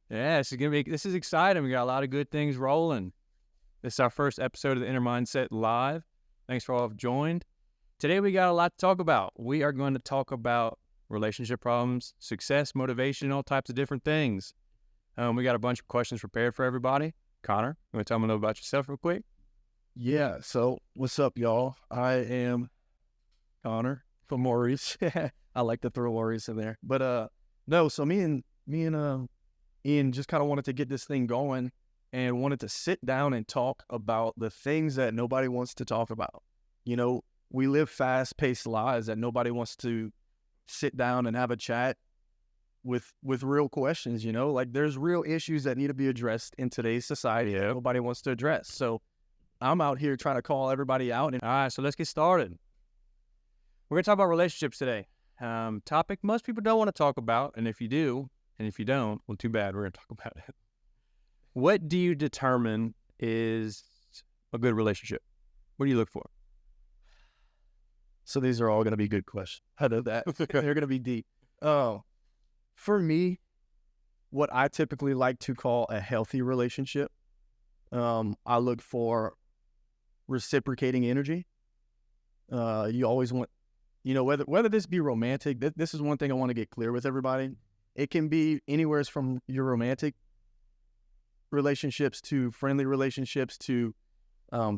Yeah, this is exciting. We got a lot of good things rolling. This is our first episode of the Inner Mindset Live. Thanks for all who've joined. Today we got a lot to talk about. We are going to talk about relationship problems, success, motivation, all types of different things. We got a bunch of questions prepared for everybody. Connor, you want to tell me a little about yourself real quick? Yeah, so what's up, y'all? I am Connor from Maurice. I like to throw Maurice in there. But no, so me and Ian just kind of wanted to get this thing going and wanted to sit down and talk about the things that nobody wants to talk about. You know, we live fast-paced lives that nobody wants to sit down and have a chat with real questions, you know? Like there's real issues that need to be addressed in today's society that nobody wants to address. So I'm out here trying to call everybody out. All right, so let's get started. We're going to talk about relationships today. Topic most people don't want to talk about, and if you do, and if you don't, well, too bad, we're going to talk about it. What do you determine is a good relationship? What do you look for? So these are all going to be good questions. I know that. They're going to be deep. For me, what I typically like to call a healthy relationship, I look for reciprocating energy. You always want, you know, whether this be romantic, this is one thing I want to get clear with everybody. It can be anywhere from your romantic relationships to friendly relationships to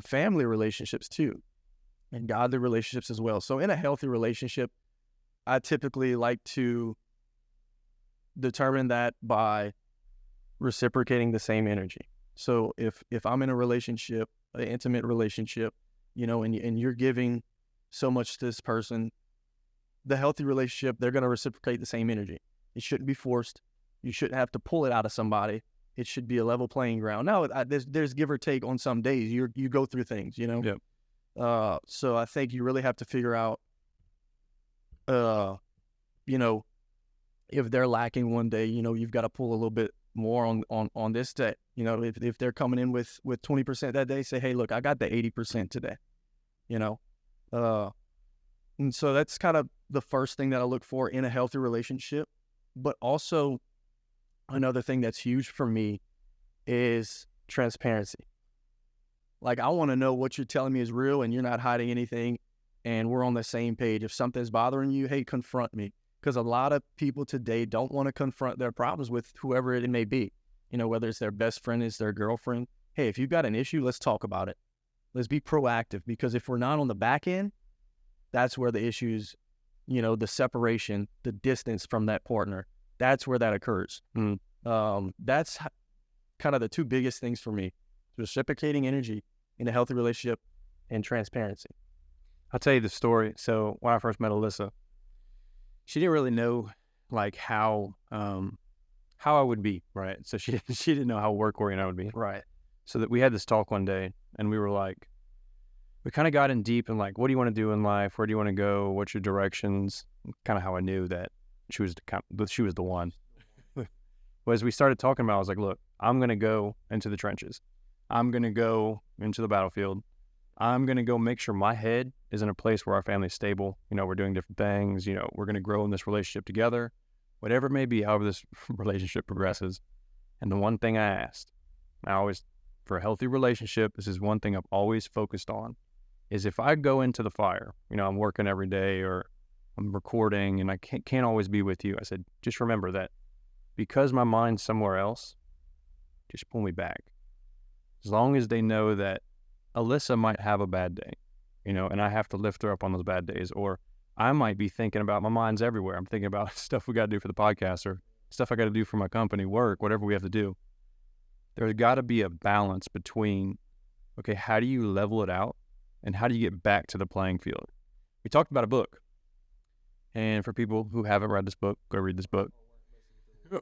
family relationships too, and godly relationships as well. So in a healthy relationship, I typically like to determine that by reciprocating the same energy. So if I'm in a relationship, an intimate relationship, you know, and you're giving so much to this person, the healthy relationship, they're going to reciprocate the same energy. It shouldn't be forced. You shouldn't have to pull it out of somebody. It should be a level playing ground. Now, there's give or take on some days. You go through things, you know. Yep. So I think you really have to figure out, you know, if they're lacking one day, you know, you've got to pull a little bit more on this day. You know, if they're coming in with 20% that day, say, hey, look, I got the 80% today, you know. And so that's kind of the first thing that I look for in a healthy relationship. But also another thing that's huge for me is transparency. Like I want to know what you're telling me is real and you're not hiding anything and we're on the same page. If something's bothering you, hey, confront me. Because a lot of people today don't want to confront their problems with whoever it may be. You know, whether it's their best friend, it's their girlfriend. Hey, if you've got an issue, let's talk about it. Let's be proactive, because if we're not on the back end, that's where the issues, you know, the separation, the distance from that partner, that's where that occurs. That's kind of the two biggest things for me: reciprocating energy in a healthy relationship and transparency. I'll tell you the story. So when I first met Alyssa, she didn't really know like how I would be, right? So she didn't know how work oriented I would be, right? So that we had this talk one day, and we were like, we kind of got in deep and like, what do you want to do in life? Where do you want to go? What's your directions? Kind of how I knew that she was the one. But as we started talking about, I was like, look, I'm going to go into the trenches. I'm going to go into the battlefield. I'm going to go make sure my head is in a place where our family's stable. You know, we're doing different things. You know, we're going to grow in this relationship together, whatever it may be, however this relationship progresses. And the one thing I asked, for a healthy relationship, this is one thing I've always focused on, is if I go into the fire, you know, I'm working every day or I'm recording and I can't always be with you. I said, just remember that because my mind's somewhere else, just pull me back. As long as they know that Alyssa might have a bad day, you know, and I have to lift her up on those bad days, or I might be thinking about, my mind's everywhere. I'm thinking about stuff we got to do for the podcast or stuff I got to do for my company, work, whatever we have to do. There's got to be a balance between, okay, how do you level it out and how do you get back to the playing field? We talked about a book. And for people who haven't read this book, go read this book.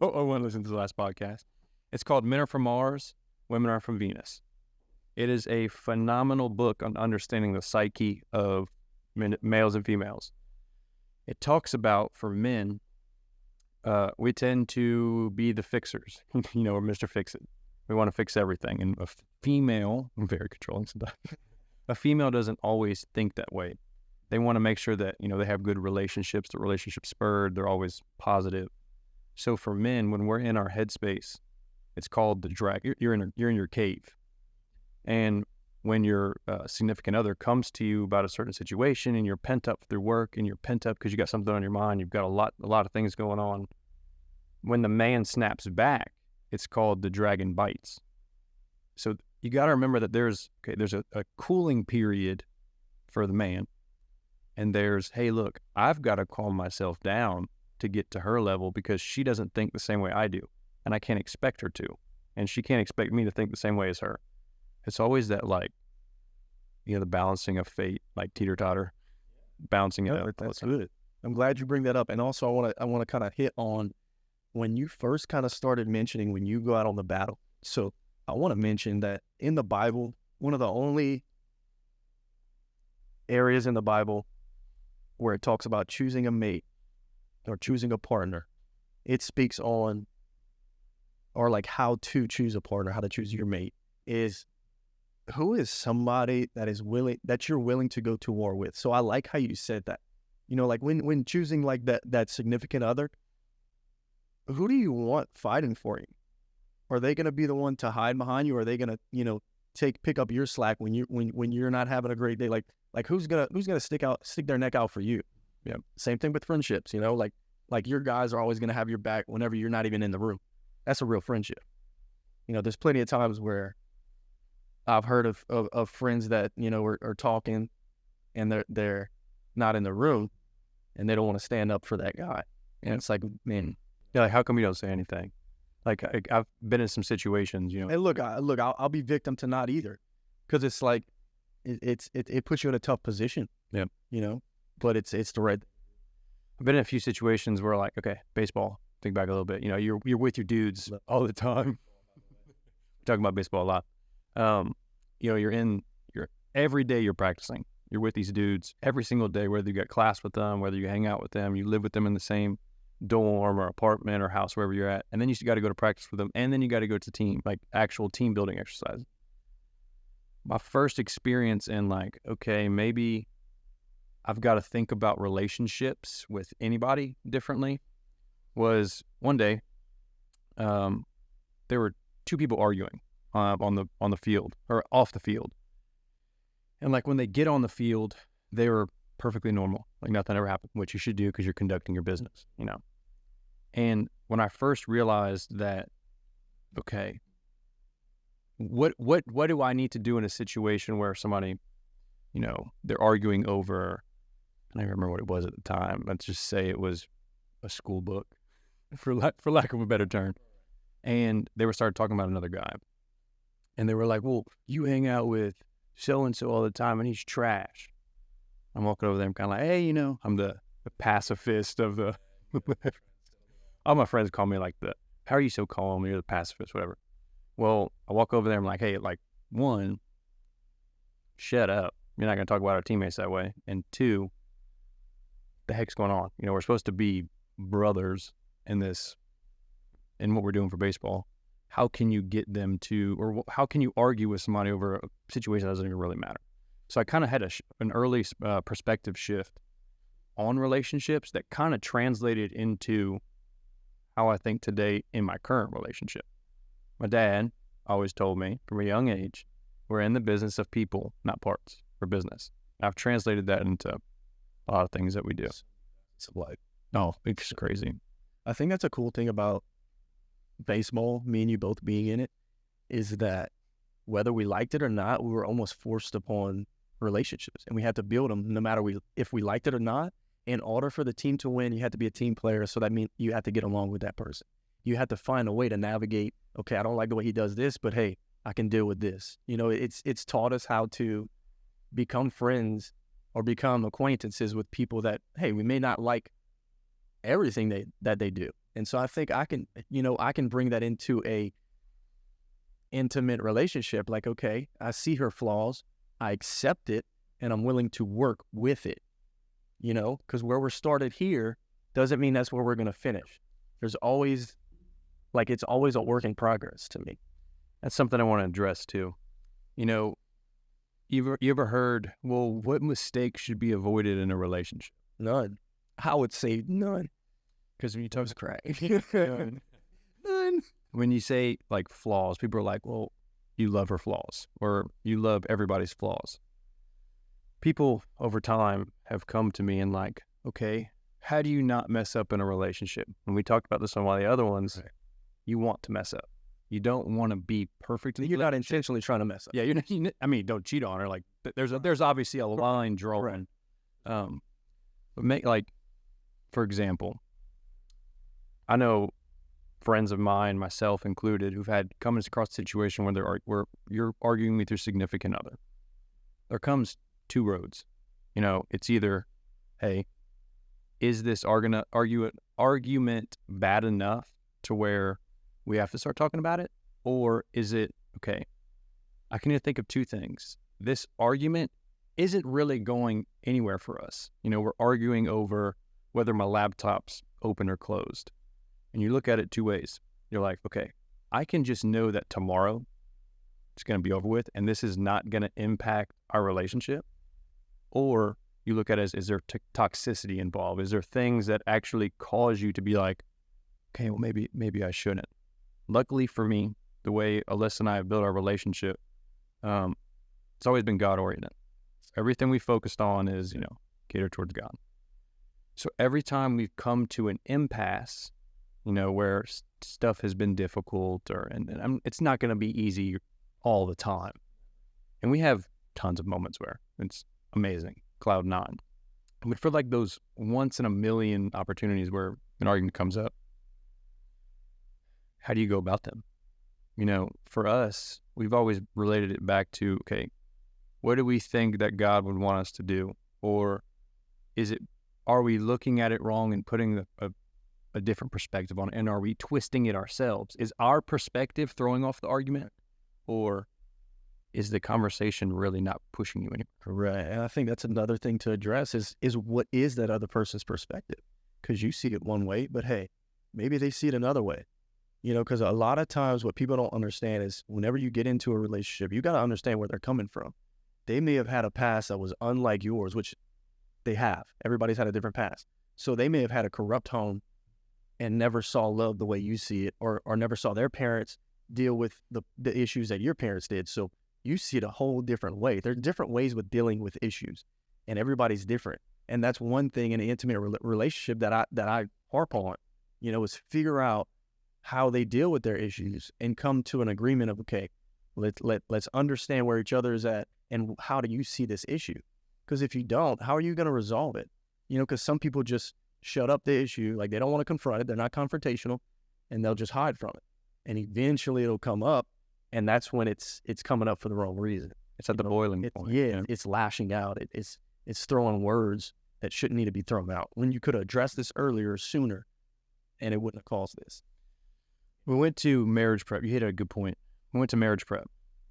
Or want to listen to the last podcast. It's called Men Are From Mars, Women Are From Venus. It is a phenomenal book on understanding the psyche of males and females. It talks about, for men, we tend to be the fixers, you know, or Mr. Fix-It. We want to fix everything. And a female, I'm very controlling sometimes, a female doesn't always think that way. They want to make sure that, you know, they have good relationships, the relationship spurred, they're always positive. So for men, when we're in our headspace It's called the drag. You're in your cave, and when your significant other comes to you about a certain situation, and you're pent up through work, and you're pent up because you got something on your mind, you've got a lot of things going on. When the man snaps back, it's called the dragon bites. So you got to remember that there's a cooling period for the man, and there's, hey, look, I've got to calm myself down to get to her level because she doesn't think the same way I do, and I can't expect her to, and she can't expect me to think the same way as her. It's always that, like, the balancing of fate, like teeter-totter, bouncing it up. That's good. I'm glad you bring that up. And also I want to kind of hit on when you first kind of started mentioning when you go out on the battle. So I want to mention that in the Bible, one of the only areas in the Bible where it talks about choosing a mate or choosing a partner, it speaks on, or like how to choose a partner, how to choose your mate, is who is somebody that you're willing to go to war with. So I like how you said that. Like when choosing like that significant other, who do you want fighting for you? Are they going to be the one to hide behind you? Or are they going to, pick up your slack when you're not having a great day? Like who's gonna stick their neck out for you? Yeah. Same thing with friendships. Like your guys are always going to have your back whenever you're not even in the room. That's a real friendship. There's plenty of times where I've heard of friends that, are talking and they're not in the room and they don't want to stand up for that guy. And it's like, man, like, how come you don't say anything? Like, I've been in some situations, Hey, look, I'll be victim to not either, because it's like, it puts you in a tough position. Yeah. But it's the right. I've been in a few situations where, like, okay, baseball, think back a little bit, you're with your dudes all the time. Talking about baseball a lot. You're every day you're practicing. You're with these dudes every single day, whether you got class with them, whether you hang out with them, you live with them in the same dorm or apartment or house, wherever you're at. And then you got to go to practice with them. And then you got to go to actual team building exercises. My first experience in, like, okay, maybe I've got to think about relationships with anybody differently was one day, there were two people arguing on the field or off the field. And like when they get on the field, they were perfectly normal. Like nothing ever happened, which you should do because you're conducting your business, And when I first realized that, okay, what do I need to do in a situation where somebody, they're arguing over, and I don't remember what it was at the time. Let's just say it was a school book, for lack of a better term. And they started talking about another guy. And they were like, well, you hang out with so-and-so all the time, and he's trash. I'm walking over there, I'm kind of like, hey, I'm the pacifist of the... All my friends call me like how are you so calm? You're the pacifist, whatever. Well, I walk over there, I'm like, hey, like, one, shut up. You're not going to talk about our teammates that way. And two, the heck's going on? We're supposed to be brothers in what we're doing for baseball. How can you get them to, or how can you argue with somebody over a situation that doesn't even really matter? So I kind of had an early perspective shift on relationships that kind of translated into how I think today in my current relationship. My dad always told me from a young age, we're in the business of people, not parts, for business. I've translated that into a lot of things that we do. It's like, it's crazy. I think that's a cool thing about baseball, me and you both being in it, is that whether we liked it or not, we were almost forced upon relationships, and we had to build them no matter if we liked it or not. In order for the team to win, you had to be a team player, so that means you had to get along with that person. You had to find a way to navigate, okay, I don't like the way he does this, but hey, I can deal with this. It's taught us how to become friends or become acquaintances with people that, hey, we may not like everything that they do. And so I think I can bring that into a intimate relationship. Like, okay, I see her flaws, I accept it, and I'm willing to work with it. Because where we're started here doesn't mean that's where we're going to finish. There's always, it's always a work in progress to me. That's something I want to address too. You ever heard, well, what mistakes should be avoided in a relationship? None. I would say none. Because when you talk crack. None. when you say like flaws, people are like, well, you love her flaws or you love everybody's flaws. People over time have come to me and like, okay, how do you not mess up in a relationship? And we talked about this on one of the other ones. Right. You want to mess up. You don't want to be perfect. You're not intentionally trying to mess up. Yeah, I mean, don't cheat on her. Like, there's obviously a line drawn. Right. But make like, for example, I know friends of mine, myself included, who've had come across a situation where you're arguing with your significant other. There comes two roads. You know, it's either, hey, is this argument bad enough to where we have to start talking about it? Or is it, okay, I can either think of two things. This argument isn't really going anywhere for us. You know, we're arguing over whether my laptop's open or closed. And you look at it two ways. You're like, okay, I can just know that tomorrow it's going to be over with and this is not going to impact our relationship. Or you look at it as, is there toxicity involved? Is there things that actually cause you to be like, okay, well, maybe I shouldn't. Luckily for me, the way Alyssa and I have built our relationship, it's always been God-oriented. Everything we focused on is, you know, cater towards God. So every time we've come to an impasse, you know, where stuff has been difficult and it's not going to be easy all the time. And we have tons of moments where it's amazing, cloud nine. But for like those once in a million opportunities where an argument comes up, how do you go about them? You know, for us, we've always related it back to, okay, what do we think that God would want us to do? Or are we looking at it wrong and putting a different perspective on it? And are we twisting it ourselves? Is our perspective throwing off the argument? Or is the conversation really not pushing you anywhere? Right. And I think that's another thing to address is what is that other person's perspective? Because you see it one way, but hey, maybe they see it another way. You know, because a lot of times what people don't understand is whenever you get into a relationship, you got to understand where they're coming from. They may have had a past that was unlike yours, which they have. Everybody's had a different past. So they may have had a corrupt home and never saw love the way you see it, or never saw their parents deal with the issues that your parents did. So you see it a whole different way. There's different ways with dealing with issues, and everybody's different. And that's one thing in an intimate relationship that I harp on, you know, is figure out how they deal with their issues and come to an agreement of, okay, let's understand where each other is at and how do you see this issue? Because if you don't, how are you going to resolve it? You know, because some people just shut up the issue, like they don't want to confront it, they're not confrontational, and they'll just hide from it. And eventually it'll come up, and that's when it's coming up for the wrong reason. It's at the boiling point. Yeah, it's lashing out. It's throwing words that shouldn't need to be thrown out when you could have addressed this earlier, sooner, and it wouldn't have caused this. We went to marriage prep. You hit a good point. We went to marriage prep.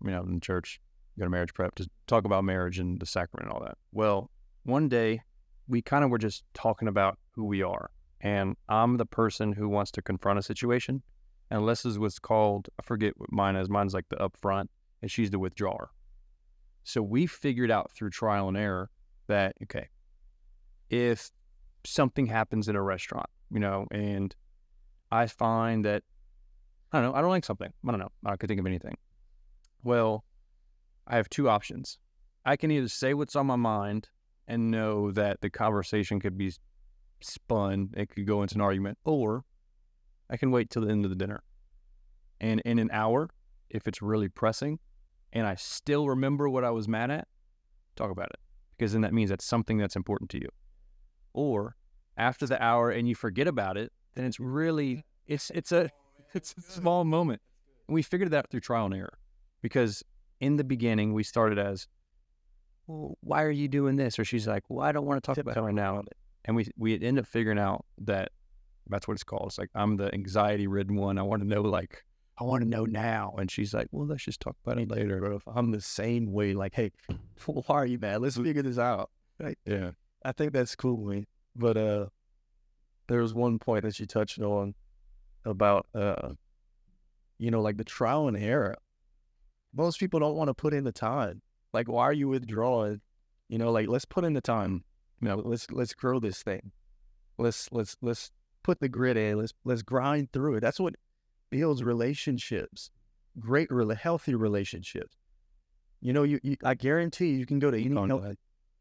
You know, in church, you go to marriage prep to talk about marriage and the sacrament and all that. Well, one day we kind of were just talking about who we are. And I'm the person who wants to confront a situation. And Alyssa's was called, I forget what mine is. Mine's like the upfront, and she's the withdrawer. So we figured out through trial and error that, okay, if something happens in a restaurant, you know, and I find that, I don't know, I don't like something. I don't know. I could think of anything. Well, I have two options. I can either say what's on my mind and know that the conversation could be spun, it could go into an argument, or I can wait till the end of the dinner. And in an hour, if it's really pressing and I still remember what I was mad at, talk about it. Because then that means that's something that's important to you. Or after the hour and you forget about it, then it's really, it's a small moment. And we figured that out through trial and error. Because in the beginning, we started as, well, why are you doing this? Or she's like, well, I don't want to talk about it right now. And we end up figuring out that that's what it's called. It's like, I'm the anxiety-ridden one. I want to know now. And she's like, well, let's just talk about it later. Bro, I'm the same way. Like, hey, why are you mad? Let's figure this out. Right? Yeah. I think that's cool, man. But there was one point that you touched on about, you know, like the trial and error. Most people don't want to put in the time. Like, why are you withdrawing? You know, like, let's put in the time. You know, let's grow this thing. Let's put the grit in. Let's grind through it. That's what builds relationships, healthy relationships. You know, I guarantee you can go to any health.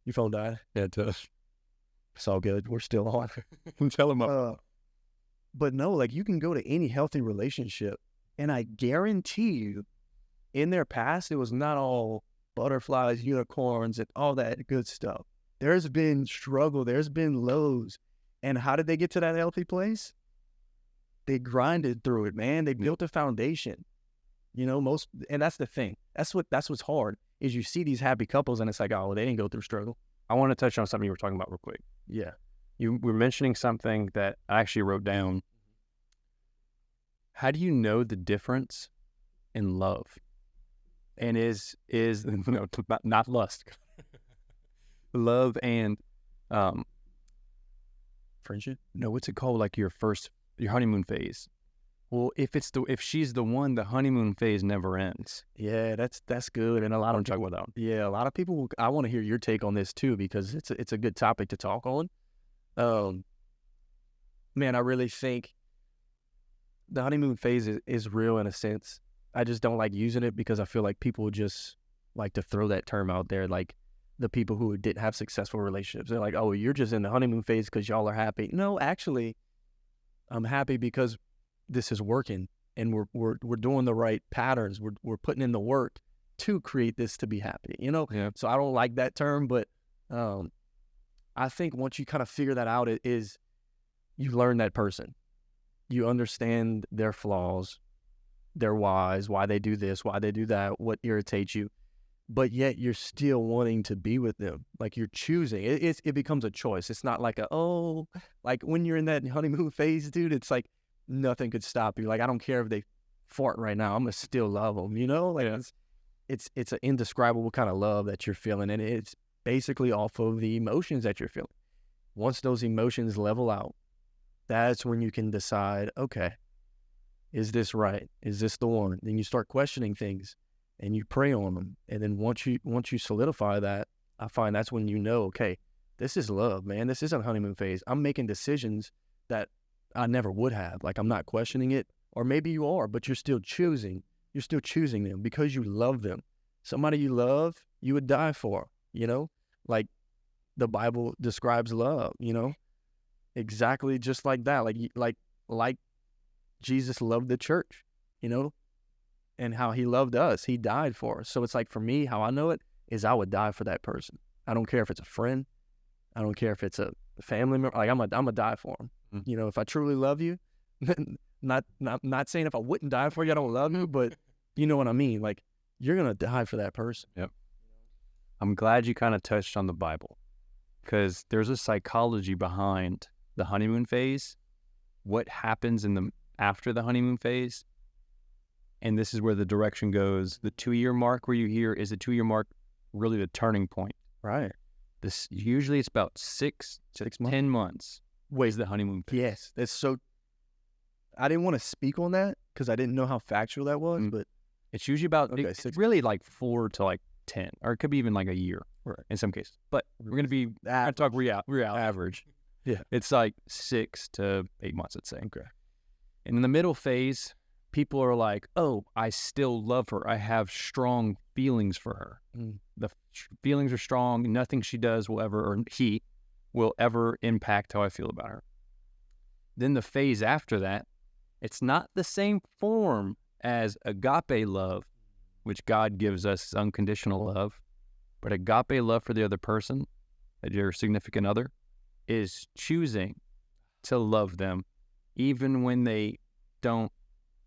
Your phone died? Yeah, it does. It's all good. We're still on. Tell them up. But no, like you can go to any healthy relationship, and I guarantee you, in their past, it was not all butterflies, unicorns, and all that good stuff. There's been struggle. There's been lows. And how did they get to that healthy place? They grinded through it, man. They built a foundation. You know, and that's the thing. That's what's hard, is you see these happy couples and it's like, oh, well, they didn't go through struggle. I want to touch on something you were talking about real quick. Yeah. You were mentioning something that I actually wrote down. How do you know the difference in love? And is no, not lust. Love and friendship? No, what's it called? Like your honeymoon phase. Well, if she's the one, the honeymoon phase never ends. Yeah, that's good. And a lot of talk about that. Yeah, a lot of people. I want to hear your take on this too, because it's a good topic to talk on. Man, I really think the honeymoon phase is real in a sense. I just don't like using it because I feel like people just like to throw that term out there. Like the people who didn't have successful relationships, they're like, "Oh, you're just in the honeymoon phase because y'all are happy." No, actually, I'm happy because this is working and we're doing the right patterns. We're putting in the work to create this to be happy, you know? Yeah. So I don't like that term, but I think once you kind of figure that out, it is you learn that person. You understand their flaws, their whys, why they do this, why they do that, what irritates you, but yet you're still wanting to be with them. Like you're choosing. It becomes a choice. It's not like like when you're in that honeymoon phase, dude, it's like nothing could stop you. Like, I don't care if they fart right now, I'm gonna still love them, you know? Like, it's an indescribable kind of love that you're feeling, and it's basically off of the emotions that you're feeling. Once those emotions level out, that's when you can decide, okay, is this right? Is this the one? Then you start questioning things, and you pray on them, and then once you solidify that, I find that's when you know, okay, this is love, man. This isn't honeymoon phase. I'm making decisions that I never would have. Like, I'm not questioning it. Or maybe you are, but you're still choosing. You're still choosing them because you love them. Somebody you love, you would die for, you know? Like the Bible describes love, you know? Exactly just like that. Like Jesus loved the church, you know? And how he loved us. He died for us. So it's like, for me, how I know it is I would die for that person. I don't care if it's a friend. I don't care if it's a family member. Like, I'm a die for them. You know, if I truly love you, not saying if I wouldn't die for you, I don't love you, but you know what I mean? Like, you're going to die for that person. Yep. I'm glad you kind of touched on the Bible, because there's a psychology behind the honeymoon phase, what happens after the honeymoon phase. And this is where the direction goes. The 2-year mark where you hear, is the 2-year mark really the turning point? Right. This usually it's about 6 to 10 months. Ways the honeymoon phase. Yes, that's so. I didn't want to speak on that because I didn't know how factual that was, but it's usually about it's really like 4 to like 10, or it could be even like a year, right, in some cases. But we're gonna talk real average. Yeah, it's like 6 to 8 months, I'd say. Okay. And in the middle phase, people are like, "Oh, I still love her. I have strong feelings for her. The feelings are strong. Nothing she does will ever impact how I feel about her." Then the phase after that, it's not the same form as agape love, which God gives us, unconditional love, but agape love for the other person, your significant other, is choosing to love them even when they don't,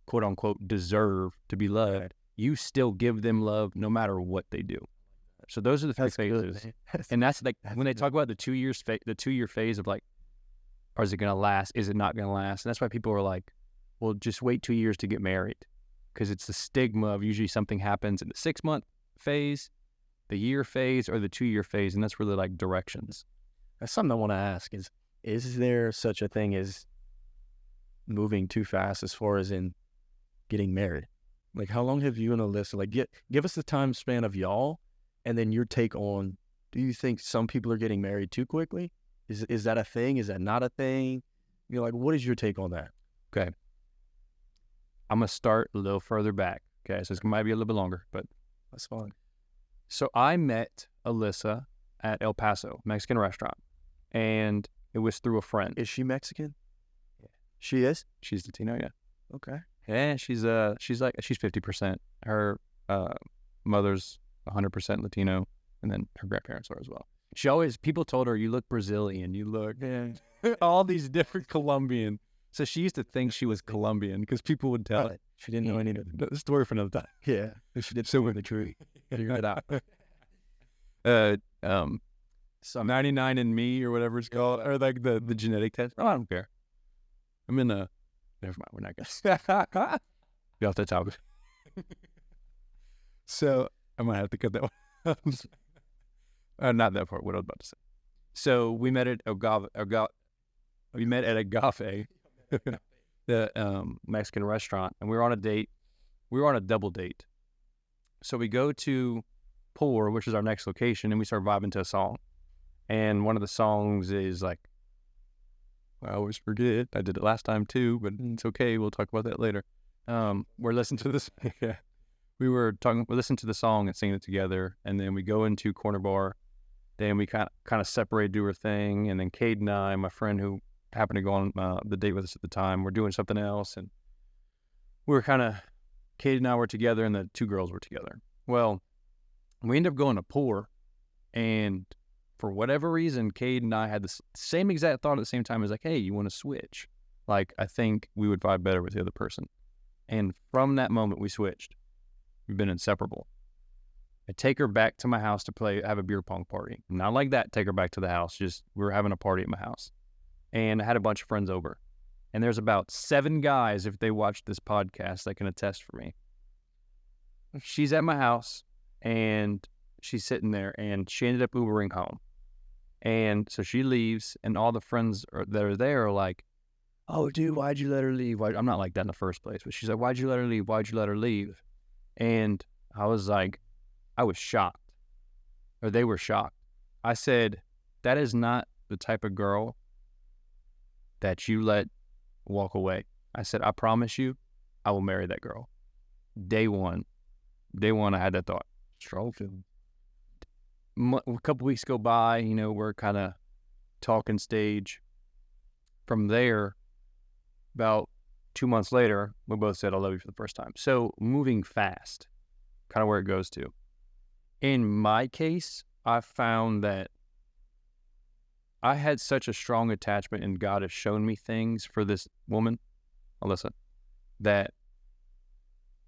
quote unquote, deserve to be loved. You still give them love no matter what they do. So those are the 3 phases. And that's like when they talk about the 2 years, the 2-year phase of like, or is it going to last? Is it not going to last? And that's why people are like, well, just wait 2 years to get married. Because it's the stigma of usually something happens in the 6-month phase, the year phase, or the 2-year phase. And that's really like directions. That's something I want to ask is there such a thing as moving too fast as far as in getting married? Like, how long have you and Alyssa, like, give us the time span of y'all, and then your take on, do you think some people are getting married too quickly? Is that a thing? Is that not a thing? You know, like, what is your take on that? Okay. I'm going to start a little further back. Okay, so this might be a little bit longer, but That's fine. so I met Alyssa at El Paso, Mexican restaurant, and it was through a friend. Is she Mexican? Yeah. She is? She's Latino, yeah. Okay. Yeah, she's 50%. Her mother's 100% Latino, and then her grandparents are as well. People told her, you look Brazilian, you look all these different Colombian. So she used to think she was Colombian because people would tell her. She didn't know any of it. The story for another time. Yeah. She did so the truth. Figure it out. So 99 and Me or whatever it's called, or like the genetic test. Oh, I don't care. I'm in a. Never mind. We're not gonna be off that topic. So I might have to cut that one. Not that part. What I was about to say. So we met at Agave. We met at Agave, the Mexican restaurant, and we were on a date. We were on a double date. So we go to Pour, which is our next location, and we start vibing to a song. And one of the songs is like, I always forget. I did it last time too, but it's okay. We'll talk about that later. We're listening to this. Yeah. We listened to the song and singing it together. And then we go into Corner Bar. Then we kind of separate, do our thing. And then Cade and I, my friend who happened to go on the date with us at the time, we're doing something else. And Cade and I were together and the two girls were together. Well, we ended up going to Pour, and for whatever reason, Cade and I had the same exact thought at the same time. As like, hey, you want to switch? Like, I think we would vibe better with the other person. And from that moment, we switched. We've been inseparable. I take her back to my house to have a beer pong party. Not like that, take her back to the house. Just, we were having a party at my house. And I had a bunch of friends over. And there's about 7 guys, if they watch this podcast, that can attest for me. She's at my house, and she's sitting there, and she ended up Ubering home. And so she leaves, and all the friends that are there are like, oh, dude, why'd you let her leave? I'm not like that in the first place, but she's like, why'd you let her leave? Why'd you let her leave? And I was like, I was shocked, or they were shocked. I said, that is not the type of girl that you let walk away. I said, I promise you, I will marry that girl. Day one, I had that thought. Strong feeling. A couple weeks go by, we're kind of talking stage. From there, about 2 months later, we both said, I love you for the first time. So moving fast, kind of where it goes to. In my case, I found that I had such a strong attachment, and God has shown me things for this woman, Alyssa, that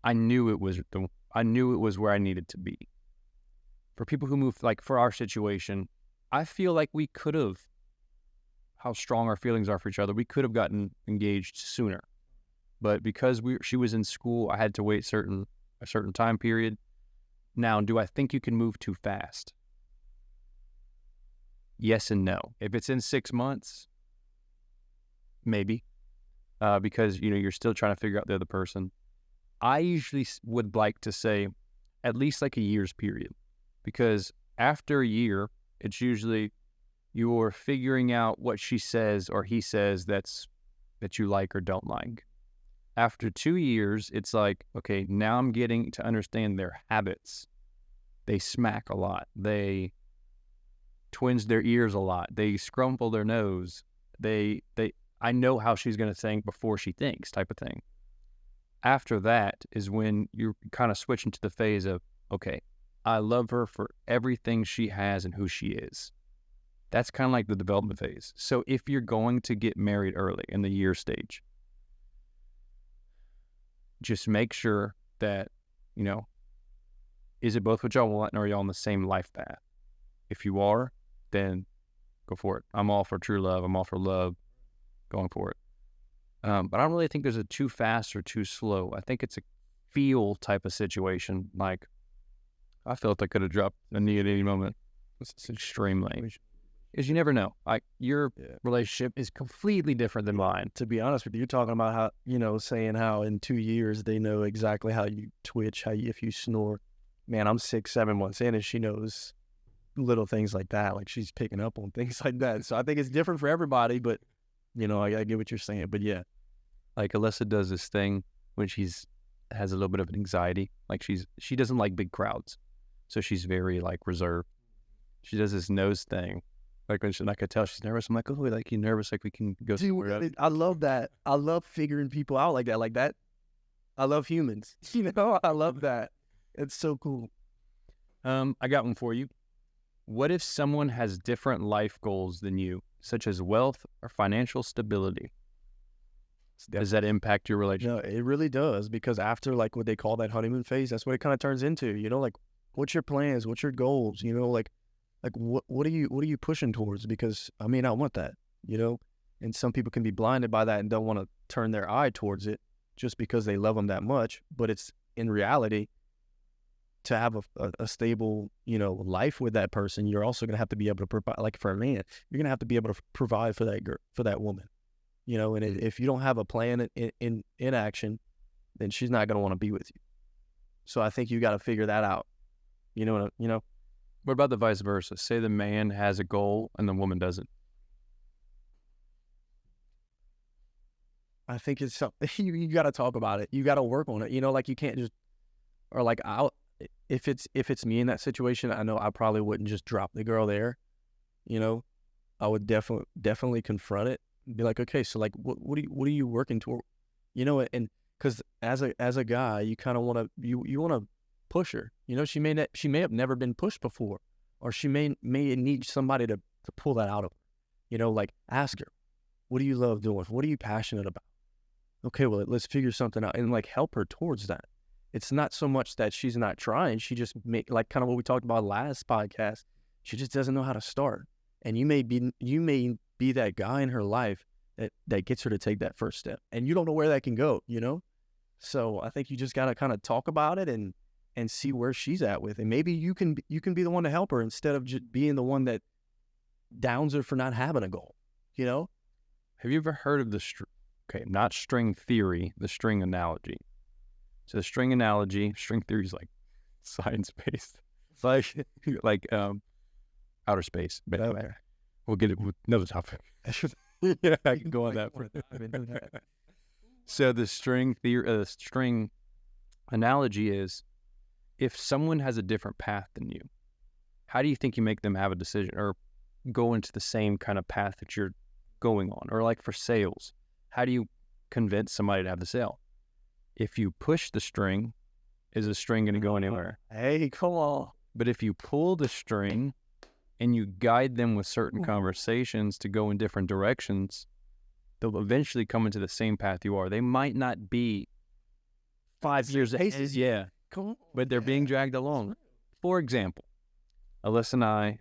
I knew it was where I needed to be. For people who move, like for our situation, I feel like we could have, how strong our feelings are for each other, we could have gotten engaged sooner. But because she was in school, I had to wait a certain time period. Now, do I think you can move too fast? Yes and no. If it's in 6 months, maybe, because you're still trying to figure out the other person. I usually would like to say at least like a year's period, because after a year, it's usually you're figuring out what she says or he says that you like or don't like. After 2 years, it's like, okay, now I'm getting to understand their habits. They smack a lot. They twinge their ears a lot. They scrumple their nose. I know how she's going to think before she thinks, type of thing. After that is when you're kind of switching to the phase of, okay, I love her for everything she has and who she is. That's kind of like the development phase. So if you're going to get married early in the year stage, just make sure that, is it both what y'all want, or are y'all on the same life path? If you are, then go for it. I'm all for true love. I'm all for love, going for it. But I don't really think there's a too fast or too slow. I think it's a feel type of situation. Like, I felt I could have dropped a knee at any moment. It's extremely. Because you never know. Like, your relationship is completely different than mine. To be honest with you, you're talking about how, saying how in 2 years they know exactly how you twitch, if you snore. Man, I'm 6-7 months in, and she knows little things like that. Like, she's picking up on things like that. So I think it's different for everybody, but, I get what you're saying. But yeah. Like, Alyssa does this thing when she's has a little bit of anxiety. Like she doesn't like big crowds, so she's very like reserved. She does this nose thing. Like when I could tell she's nervous. I'm like, oh, like you nervous? Like we can go somewhere else. I love that. I love figuring people out like that. Like that. I love humans. I love that. It's so cool. I got one for you. What if someone has different life goals than you, such as wealth or financial stability? Does that impact your relationship? No, it really does, because after like what they call that honeymoon phase, that's what it kind of turns into. Like what's your plans? What's your goals? Like what are you pushing towards? Because I mean, I want that, and some people can be blinded by that and don't want to turn their eye towards it just because they love them that much. But it's in reality, to have a stable, life with that person, you're also going to have to be able to provide, like for a man, you're going to have to be able to provide for that girl, for that woman, and if you don't have a plan in action, then she's not going to want to be with you. So I think you got to figure that out. What about the vice versa? Say the man has a goal and the woman doesn't. I think it's something you got to talk about it. You got to work on it. Like you can't just, or like if it's me in that situation, I know I probably wouldn't just drop the girl there. I would definitely confront it and be like, okay, so like, what are you working toward? And because as a guy, you kind of want to you want to push her. She may have never been pushed before, or she may need somebody to pull that out of her. Like ask her, what do you love doing? What are you passionate about? Okay, well, let's figure something out and like help her towards that. It's not so much that she's not trying. She just like kind of what we talked about last podcast. She just doesn't know how to start. And you may be that guy in her life that gets her to take that first step. And you don't know where that can go, So I think you just got to kind of talk about it and see where she's at with it. Maybe you can be the one to help her instead of just being the one that downs her for not having a goal, Have you ever heard of not string theory, the string analogy? So the string theory is like science-based. It's like outer space. But Okay. We'll get it with another topic. Yeah, I can go on that. So the string theory, string analogy is, if someone has a different path than you, how do you think you make them have a decision or go into the same kind of path that you're going on? Or like for sales, how do you convince somebody to have the sale? If you push the string, is the string going to go anywhere? Hey, come on. But if you pull the string and you guide them with certain conversations to go in different directions, they'll eventually come into the same path you are. They might not be 5 years ahead, yeah, but they're being dragged along. For example, Alyssa and I,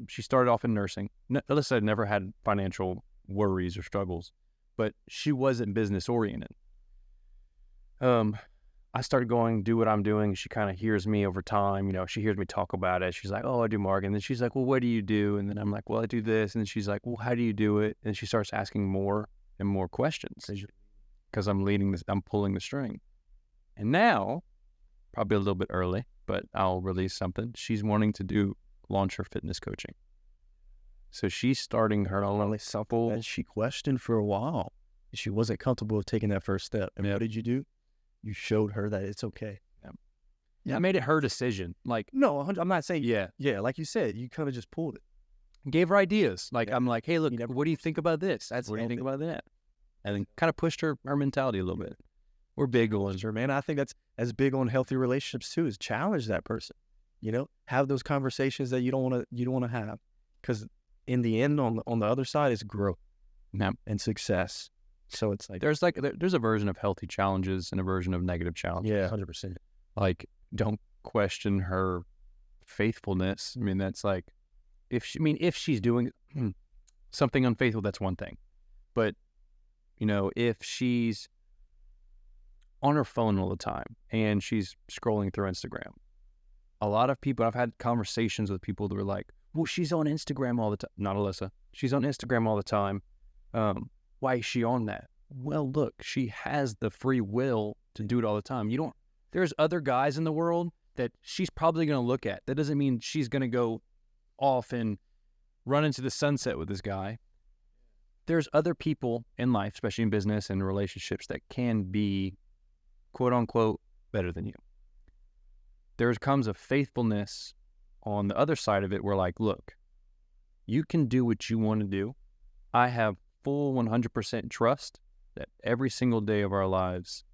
she started off in nursing. Alyssa had never had financial worries or struggles, but she wasn't business oriented. I started going, do what I'm doing. She kind of hears me over time. She hears me talk about it. She's like, oh, I do marketing. And then she's like, well, what do you do? And then I'm like, well, I do this. And then she's like, well, how do you do it? And she starts asking more and more questions because I'm pulling the string. And now, probably a little bit early, but I'll release something. She's wanting to launch her fitness coaching. So she's starting her own simple. That she questioned for a while. She wasn't comfortable with taking that first step. And what did you do? You showed her that it's okay. Yeah, I made it her decision. Like, no, I'm not saying. Yeah. Like you said, you kind of just pulled it. Gave her ideas. Like, I'm like, hey, look, what do you think about this? What do you think about that? And then kind of pushed her mentality a little bit. We're big on her, man. I think that's as big on healthy relationships too, is challenge that person. Have those conversations that you don't want to have, because in the end, on the other side is growth and success. So it's like there's a version of healthy challenges and a version of negative challenges. Yeah, 100%. Like, don't question her faithfulness. I mean, that's like, if she's doing something unfaithful, that's one thing. But if she's on her phone all the time and she's scrolling through Instagram, a lot of people, I've had conversations with people that are like, well, she's on Instagram all the time. Not Alyssa. She's on Instagram all the time. Why is she on that? Well, look, she has the free will to do it all the time. There's other guys in the world that she's probably going to look at. That doesn't mean she's going to go off and run into the sunset with this guy. There's other people in life, especially in business and relationships, that can be quote unquote better than you. There comes a faithfulness on the other side of it where like, look, you can do what you want to do. I have full 100% trust that every single day of our lives,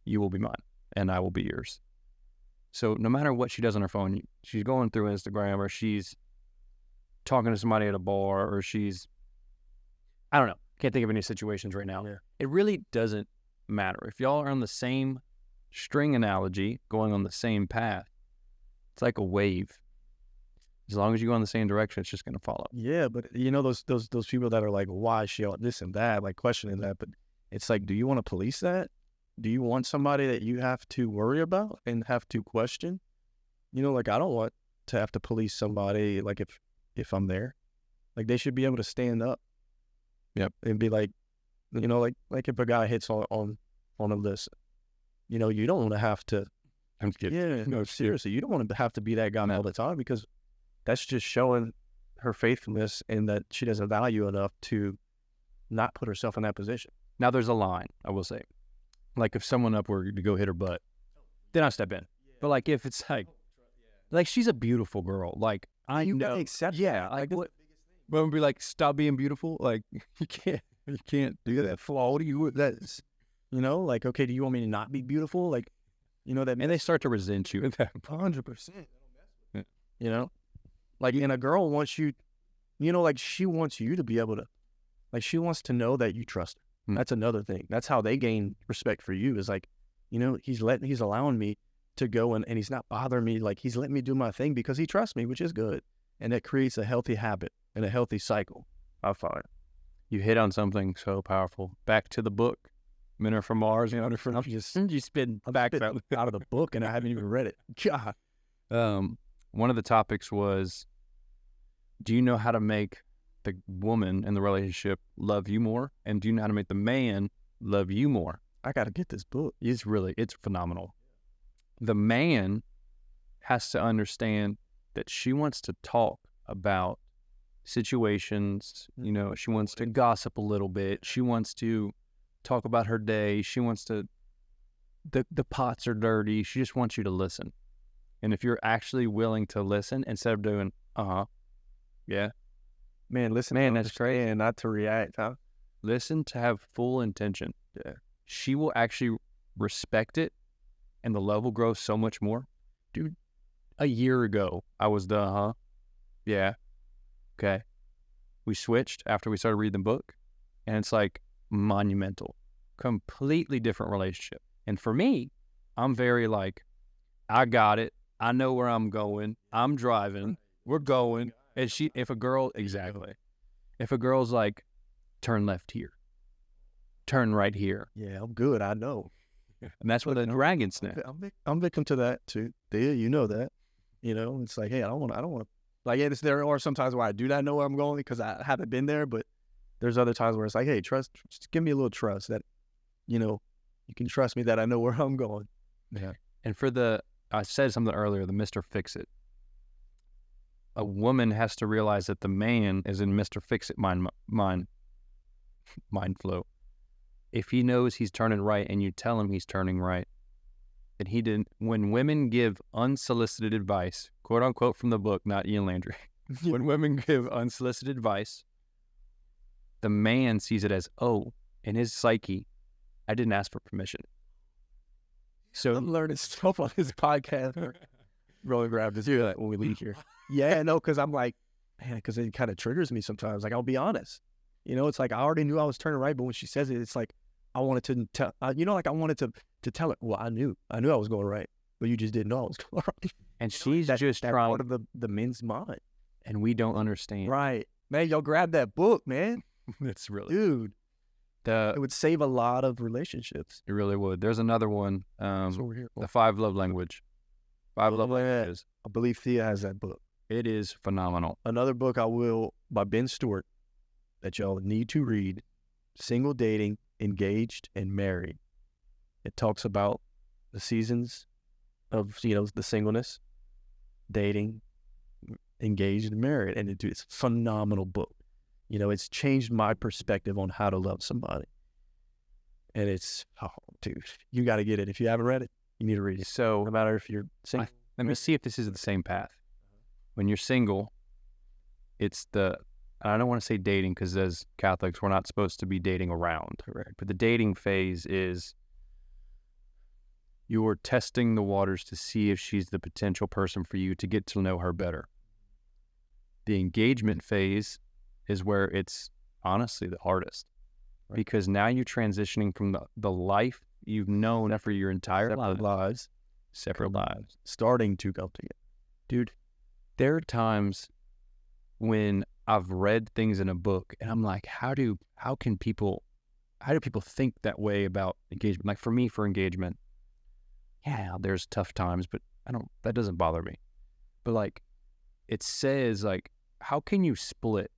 you will be mine and I will be yours. So no matter what she does on her phone, she's going through Instagram or she's talking to somebody at a bar or she's, I don't know, can't think of any situations right now. Yeah. It really doesn't matter. If y'all are on the same string analogy, going on the same path, it's like a wave. As long as you go in the same direction, it's just going to follow. Yeah, but you know those people that are like, why is she on this and that, like questioning that. But it's like, do you want to police that? Do you want somebody that you have to worry about and have to question? You know, like I don't want to have to police somebody. Like if I'm there, like they should be able to stand up. Yep. And be like, you know, like if a guy hits on a list, you know, you don't want to have to. I'm kidding. Yeah, no, seriously, you don't want to have to be that guy all the time because that's just showing her faithfulness and that she doesn't value enough to not put herself in that position. Now there's a line, I will say. Like if someone up were to go hit her butt, then I step in. But like if it's like she's a beautiful girl. Like I You know. gotta accept Yeah. that. Like what? But would be like, stop being beautiful. Like you can't do that. Flaw. What do you? That's, you know, like, okay, do you want me to not be beautiful? Like, you know that. And they start to resent you. 100%. Yeah. You know, like, and a girl wants you, you know, like she wants you to be able to, like she wants to know that you trust her. That's another thing. That's how they gain respect for you. Is like, you know, he's allowing me to go and he's not bothering me. Like he's letting me do my thing because he trusts me, which is good. And that creates a healthy habit and a healthy cycle, I find. You hit on something so powerful. Back to the book, Men Are From Mars. You know, I'm just you spin back out of the book and I haven't even read it. God. One of the topics was, do you know how to make the woman in the relationship love you more? And do you know how to make the man love you more? I got to get this book. It's phenomenal. The man has to understand that she wants to talk about situations, you know, she wants to gossip a little bit. She wants to talk about her day. She wants to, the pots are dirty. She just wants you to listen. And if you're actually willing to listen instead of doing, yeah. Man, listen. Man, that's great. And not to react, huh? Listen to have full intention. Yeah. She will actually respect it and the love will grow so much more. Dude, a year ago, I was the, yeah. Okay. We switched after we started reading the book, and it's like monumental, completely different relationship. And for me, I'm very like, I got it. I know where I'm going. I'm driving. We're going. And if a girl's like, turn left here, turn right here. Yeah, I'm good. I know. And that's what the dragon snap. I'm victim to that too. Yeah, you know that. You know, it's like, hey, I don't want to. Like, yeah, there are some times where I do not know where I'm going because I haven't been there, but there's other times where it's like, hey, just give me a little trust that, you know, you can trust me that I know where I'm going. Yeah. And I said something earlier, the Mr. Fix-It. A woman has to realize that the man is in Mr. Fix-It mind flow. If he knows he's turning right and you tell him he's turning right, and he didn't. When women give unsolicited advice, quote unquote from the book, not Ian Landry, when women give unsolicited advice, the man sees it as, oh, in his psyche, I didn't ask for permission. So I'm learning stuff on this podcast. Really grab this when we leave here. Yeah, no, because I'm like, man, because it kind of triggers me sometimes. Like, I'll be honest. You know, it's like I already knew I was turning right, but when she says it, it's like I wanted to tell, you know, like I wanted to tell her, well, I knew I was going right, but you just didn't know I was going right. And she's just that trying part of the men's mind. And we don't understand. Right. Man, y'all grab that book, man. It's really, dude. It would save a lot of relationships. It really would. There's another one, the 5 love language. 5 love languages. I believe Thea has that book. It is phenomenal. Another book by Ben Stewart that y'all need to read, Single Dating, Engaged, and Married. It talks about the seasons of, you know, the singleness, dating, engaged, and married. And it's a phenomenal book. You know, it's changed my perspective on how to love somebody. And it's, oh, dude, you got to get it. If you haven't read it, you need to read it. So No matter if you're single. let me see if this is the same path. When you're single, it's I don't want to say dating because as Catholics, we're not supposed to be dating around. Correct. But the dating phase is you're testing the waters to see if she's the potential person for you to get to know her better. The engagement phase is where it's honestly the hardest. Right. Because now you're transitioning from the life you've known for your entire separate lives, starting to go together. Dude, there are times when I've read things in a book and I'm like, how do people think that way about engagement? Like for me, for engagement, yeah, there's tough times, but that doesn't bother me. But like it says, like, how can you split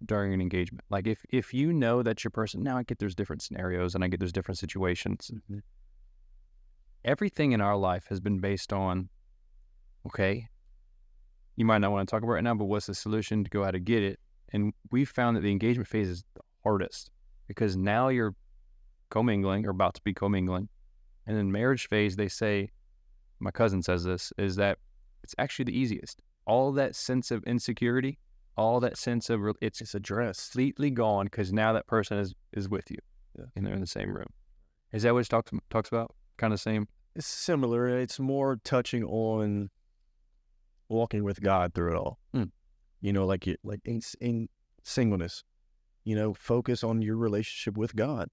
during an engagement? Like if you know that your person, now I get there's different scenarios and I get there's different situations. Mm-hmm. Everything in our life has been based on, okay, you might not want to talk about it now, but what's the solution to go how to get it? And we found that the engagement phase is the hardest because now you're commingling or about to be commingling. And then marriage phase, they say, my cousin says this, is that it's actually the easiest. All that sense of insecurity, all that sense of it's addressed, completely gone because now that person is with you, and they're in the same room. Is that what it talks about? Kind of same. It's similar. It's more touching on walking with God through it all. You know, like in singleness, you know, focus on your relationship with God,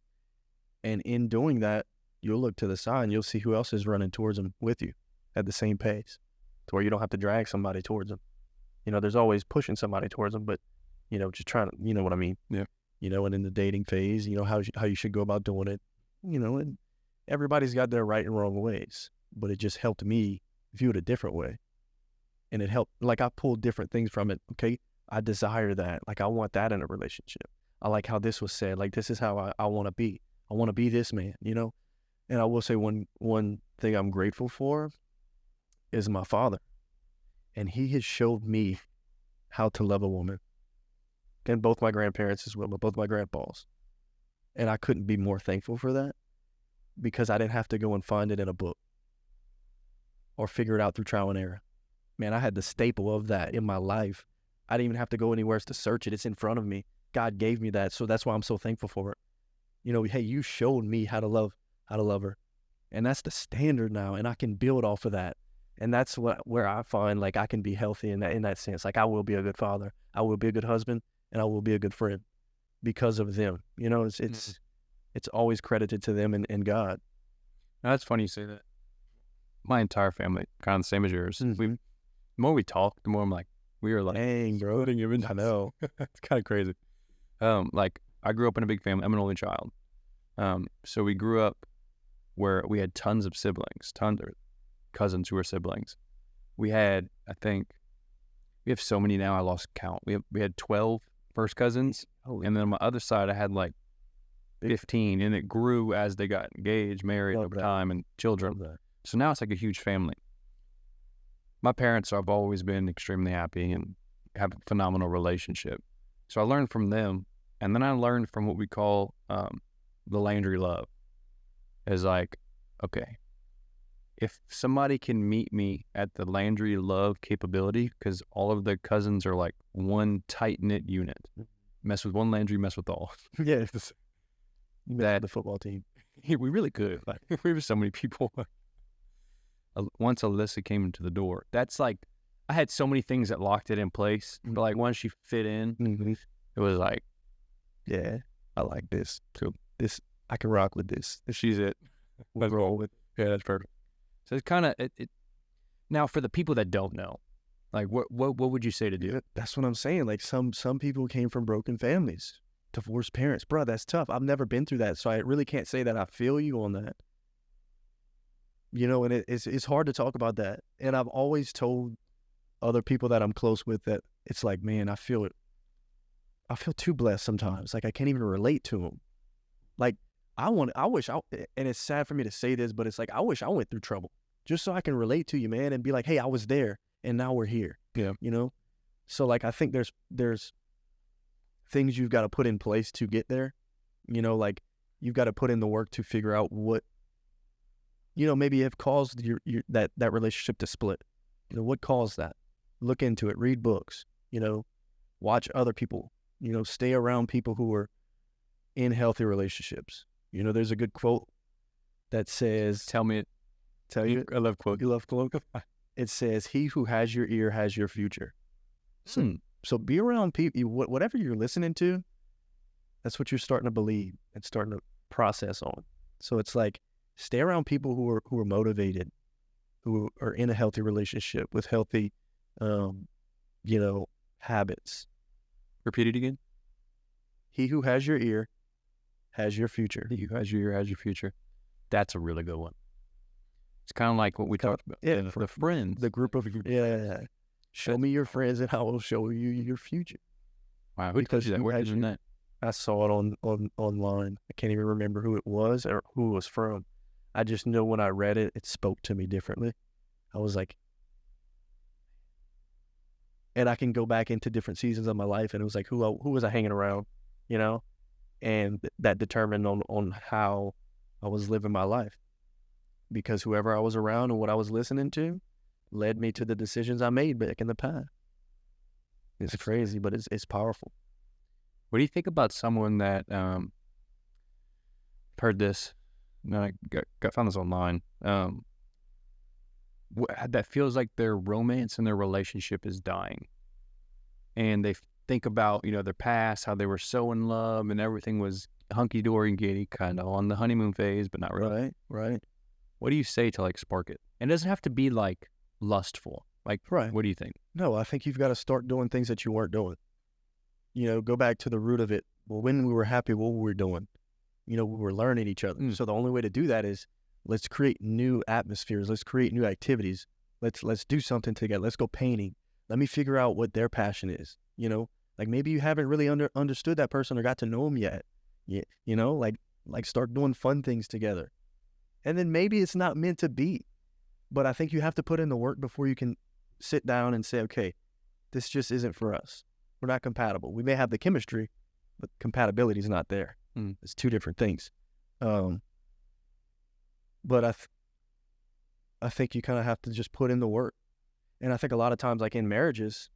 and in doing that, you'll look to the side and you'll see who else is running towards them with you at the same pace, to where you don't have to drag somebody towards them. You know, there's always pushing somebody towards them, but, you know, just trying to, you know what I mean? Yeah. You know, and in the dating phase, you know, how you should go about doing it, you know, and everybody's got their right and wrong ways, but it just helped me view it a different way. And it helped, like I pulled different things from it. Okay, I desire that. Like I want that in a relationship. I like how this was said. Like this is how I want to be. I want to be this man, you know? And I will say one thing I'm grateful for is my father. And he has showed me how to love a woman. And both my grandparents as well, but both my grandpas. And I couldn't be more thankful for that because I didn't have to go and find it in a book or figure it out through trial and error. Man, I had the staple of that in my life. I didn't even have to go anywhere to search it. It's in front of me. God gave me that. So that's why I'm so thankful for it. You know, hey, you showed me how to love her. And that's the standard now. And I can build off of that. And that's where I find like I can be healthy in that sense. Like I will be a good father. I will be a good husband, and I will be a good friend because of them. You know, it's always credited to them and God. Now, that's funny you say that. My entire family, kind of the same as yours. Mm-hmm. The more we talk, the more I'm like, we are like, dang, bro. I know. It's kind of crazy. Like I grew up in a big family. I'm an only child. So we grew up where we had tons of siblings, tons of cousins who were siblings. We had, we have so many now, I lost count. We had 12 first cousins. And then on my other side, I had like 15, and it grew as they got engaged, married over time, and children. So now it's like a huge family. My parents have always been extremely happy and have a phenomenal relationship. So I learned from them, and then I learned from what we call the Landry love. Is like, okay, if somebody can meet me at the Landry love capability, because all of the cousins are like one tight-knit unit. Mess with one Landry, mess with all. Yeah. That the football team. We really could. Like, we have so many people. Once Alyssa came into the door, that's like, I had so many things that locked it in place. But like once she fit in, it was like, yeah, I like this. So this, I can rock with this. She's it. We'll roll with. Yeah, that's perfect. So it's kind of it. Now, for the people that don't know, like what would you say to do? That's what I'm saying. Like some people came from broken families, divorced parents. Bro, that's tough. I've never been through that, so I really can't say that I feel you on that. You know, and it's hard to talk about that. And I've always told other people that I'm close with that it's like, man, I feel too blessed sometimes. Like I can't even relate to them. Like and it's sad for me to say this, but it's like, I wish I went through trouble just so I can relate to you, man, and be like, hey, I was there and now we're here. Yeah. You know? So like, I think there's things you've got to put in place to get there. You know, like you've got to put in the work to figure out what, maybe have caused that relationship to split. What caused that? Look into it, read books, watch other people, stay around people who are in healthy relationships. There's a good quote that says, Tell me it. tell you, I love quotes. you love quote? It says, he who has your ear has your future. So be around people, whatever you're listening to, that's what you're starting to believe and starting to process on. So it's like, stay around people who are motivated, who are in a healthy relationship with healthy, habits. Repeat it again. He who has your ear has your future. He who has your ear has your future. That's a really good one. It's kind of like what we talked about. Yeah, the friends. The group of, show me your friends and I will show you your future. Wow, who told you that? Where did you that? I saw it on online. I can't even remember who it was or who it was from. I just know when I read it, it spoke to me differently. I was like, and I can go back into different seasons of my life, and it was like, who was I hanging around, and that determined on how I was living my life, because whoever I was around and what I was listening to led me to the decisions I made back in the past. It's crazy, but it's powerful. What do you think about someone that heard this? No, I found this online. That feels like their romance and their relationship is dying, and they think about their past, how they were so in love and everything was hunky dory and giddy, kind of on the honeymoon phase, but not really. Right. What do you say to spark it? And it doesn't have to be lustful. Right. What do you think? No, I think you've got to start doing things that you weren't doing. Go back to the root of it. Well, when we were happy, what were we doing? We were learning each other. So the only way to do that is let's create new atmospheres. Let's create new activities. Let's do something together. Let's go painting. Let me figure out what their passion is. Maybe you haven't really understood that person or got to know them yet. Start doing fun things together. And then maybe it's not meant to be, but I think you have to put in the work before you can sit down and say, okay, this just isn't for us. We're not compatible. We may have the chemistry, but compatibility is not there. It's two different things. But I think you kind of have to just put in the work. And I think a lot of times, in marriages,